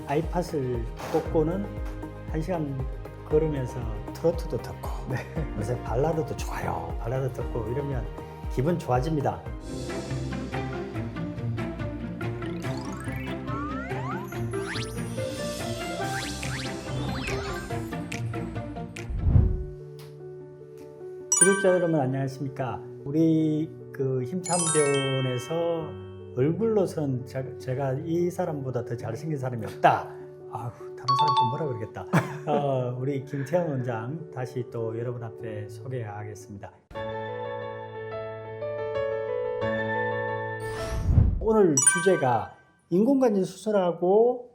아이팟을 꽂고는 1시간 걸으면서 트로트도 듣고 요새 발라드도 좋아요. 발라드 듣고 이러면 기분 좋아집니다. 구독자 여러분 안녕하십니까? 우리 그 힘찬병원에서 얼굴로선 제가 이 사람보다 더 잘생긴 사람이 없다. 아우, 다른 사람 또 뭐라 그러겠다. 우리 김태형 원장 다시 또 여러분 앞에 소개하겠습니다. 오늘 주제가 인공관절 수술하고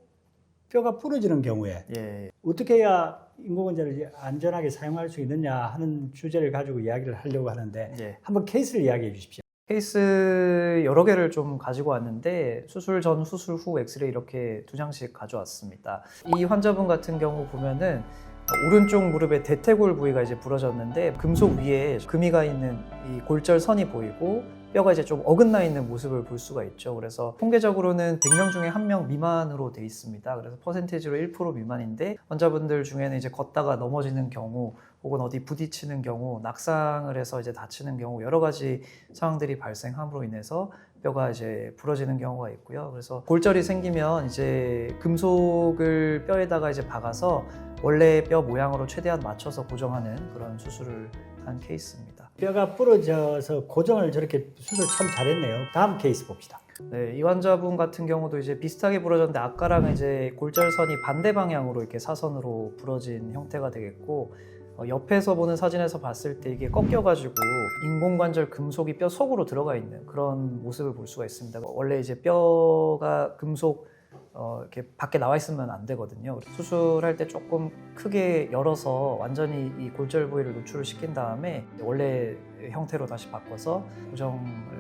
뼈가 부러지는 경우에 어떻게 해야 인공관절을 안전하게 사용할 수 있느냐 하는 주제를 가지고 이야기를 하려고 하는데 한번 케이스를 이야기해 주십시오. 케이스 여러 개를 좀 가지고 왔는데 수술 전, 수술 후 엑스레이 이렇게 2장씩 가져왔습니다. 이 환자분 같은 경우 보면은 오른쪽 무릎의 대퇴골 부위가 이제 부러졌는데 금속 위에 금이 가 있는 이 골절선이 보이고 뼈가 이제 좀 어긋나 있는 모습을 볼 수가 있죠. 그래서 통계적으로는 100명 중에 1명 미만으로 돼 있습니다. 그래서 퍼센테이지로 1% 미만인데 환자분들 중에는 이제 걷다가 넘어지는 경우 혹은 어디 부딪히는 경우, 낙상을 해서 이제 다치는 경우 여러 가지 상황들이 발생함으로 인해서 뼈가 이제 부러지는 경우가 있고요. 그래서 골절이 생기면 이제 금속을 뼈에다가 이제 박아서 원래 뼈 모양으로 최대한 맞춰서 고정하는 그런 수술을 한 케이스입니다. 뼈가 부러져서 고정을 저렇게 수술 참 잘했네요. 다음 케이스 봅시다. 네, 이 환자분 같은 경우도 이제 비슷하게 부러졌는데 아까랑 이제 골절선이 반대 방향으로 이렇게 사선으로 부러진 형태가 되겠고 옆에서 보는 사진에서 봤을 때 이게 꺾여가지고 인공관절 금속이 뼈 속으로 들어가 있는 그런 모습을 볼 수가 있습니다. 원래 이제 뼈가 금속 이렇게 밖에 나와 있으면 안 되거든요. 수술할 때 조금 크게 열어서 완전히 이 골절 부위를 노출을 시킨 다음에 원래 형태로 다시 바꿔서 고정을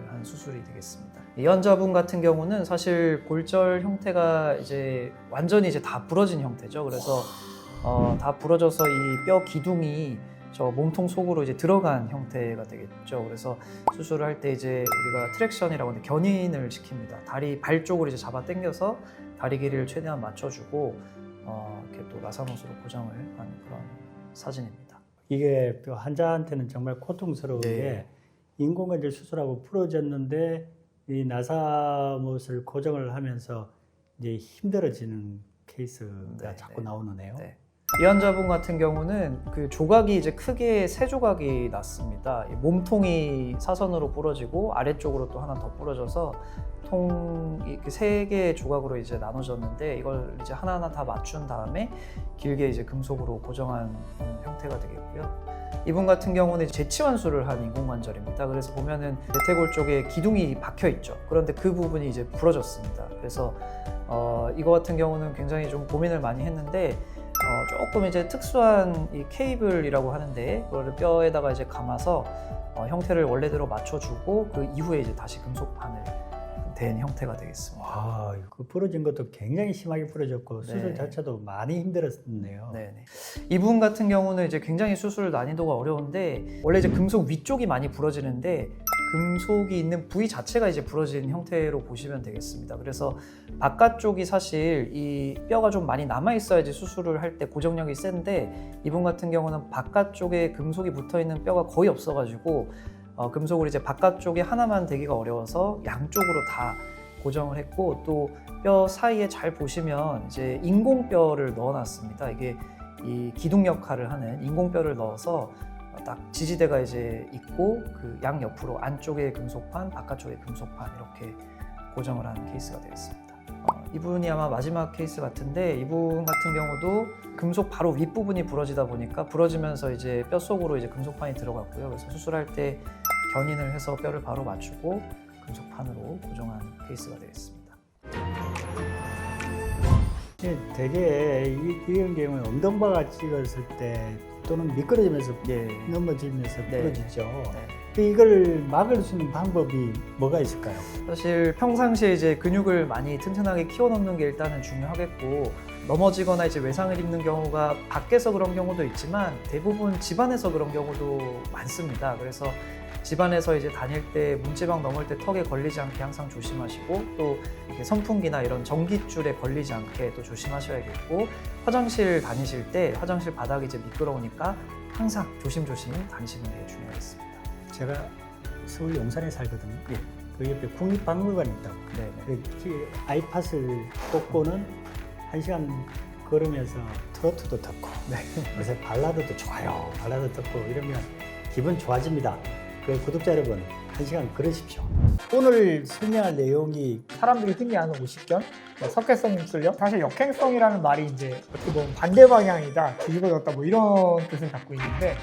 한 수술이 되겠습니다. 이 환자분 같은 경우는 사실 골절 형태가 이제 완전히 이제 다 부러진 형태죠. 그래서 다 부러져서 이 뼈 기둥이 저 몸통 속으로 이제 들어간 형태가 되겠죠. 그래서 수술을 할 때 이제 우리가 트랙션이라고 하는데 견인을 시킵니다. 다리 발 쪽으로 이제 잡아 당겨서 다리 길이를 최대한 맞춰주고 이렇게 또 나사못으로 고정을 하는 그런 사진입니다. 이게 또 환자한테는 정말 고통스러운 게 인공관절 수술하고 부러졌는데 이 나사못을 고정을 하면서 이제 힘들어지는 케이스가 자꾸 나오네요. 이 환자분 같은 경우는 그 조각이 이제 크게 3조각이 났습니다. 몸통이 사선으로 부러지고 아래쪽으로 또 하나 더 부러져서 통 3개의 조각으로 이제 나눠졌는데 이걸 이제 하나하나 다 맞춘 다음에 길게 이제 금속으로 고정한 형태가 되겠고요. 이분 같은 경우는 재치환수를 한 인공관절입니다. 그래서 보면은 대퇴골 쪽에 기둥이 박혀 있죠. 그런데 그 부분이 이제 부러졌습니다. 그래서 이거 같은 경우는 굉장히 좀 고민을 많이 했는데 조금 이제 특수한 이 케이블이라고 하는데 그거를 뼈에다가 이제 감아서 형태를 원래대로 맞춰주고 그 이후에 이제 다시 금속판을 댄 형태가 되겠습니다. 와, 그 부러진 것도 굉장히 심하게 부러졌고 수술 자체도 많이 힘들었네요. 네네. 이분 같은 경우는 이제 굉장히 수술 난이도가 어려운데 원래 이제 금속 위쪽이 많이 부러지는데 금속이 있는 부위 자체가 이제 부러진 형태로 보시면 되겠습니다. 그래서 바깥쪽이 사실 이 뼈가 좀 많이 남아 있어야지 수술을 할 때 고정력이 센데 이분 같은 경우는 바깥쪽에 금속이 붙어 있는 뼈가 거의 없어가지고 금속을 이제 바깥쪽에 하나만 대기가 어려워서 양쪽으로 다 고정을 했고 또 뼈 사이에 잘 보시면 이제 인공뼈를 넣어놨습니다. 이게 이 기둥 역할을 하는 인공뼈를 넣어서 딱 지지대가 이제 있고 그 양 옆으로 안쪽에 금속판, 바깥쪽에 금속판 이렇게 고정을 하는 케이스가 되겠습니다. 이분이 아마 마지막 케이스 같은데 이분 같은 경우도 금속 바로 윗부분이 부러지다 보니까 부러지면서 이제 뼈 속으로 이제 금속판이 들어갔고요. 그래서 수술할 때 견인을 해서 뼈를 바로 맞추고 금속판으로 고정한 케이스가 되겠습니다. 되게 이런 경우에 엉덩바가 찍었을 때 또는 미끄러지면서 넘어지면서 부러지죠. 이걸 막을 수 있는 방법이 뭐가 있을까요? 사실 평상시에 이제 근육을 많이 튼튼하게 키워놓는 게 일단은 중요하겠고 넘어지거나 이제 외상을 입는 경우가 밖에서 그런 경우도 있지만 대부분 집안에서 그런 경우도 많습니다. 그래서 집안에서 이제 다닐 때 문지방 넘을 때 턱에 걸리지 않게 항상 조심하시고 또 이렇게 선풍기나 이런 전기줄에 걸리지 않게 또 조심하셔야겠고 화장실 다니실 때 화장실 바닥이 이제 미끄러우니까 항상 조심조심 다니시는 게 중요하겠습니다. 제가 서울 용산에 살거든요. 예. 그 옆에 국립박물관이 있다고. 네. 그 아이팟을 꽂고는 1시간 걸으면서 트로트도 듣고 요새 발라드도 좋아요. 발라드 듣고 이러면 기분 좋아집니다. 그 구독자 여러분 1시간 걸으십시오. 오늘 설명할 내용이 사람들이 흔히 아는 오십견, 석회성 입술염. 사실 역행성이라는 말이 이제 어떻게 보면 반대 방향이다, 뒤집어졌다 뭐 이런 뜻을 갖고 있는데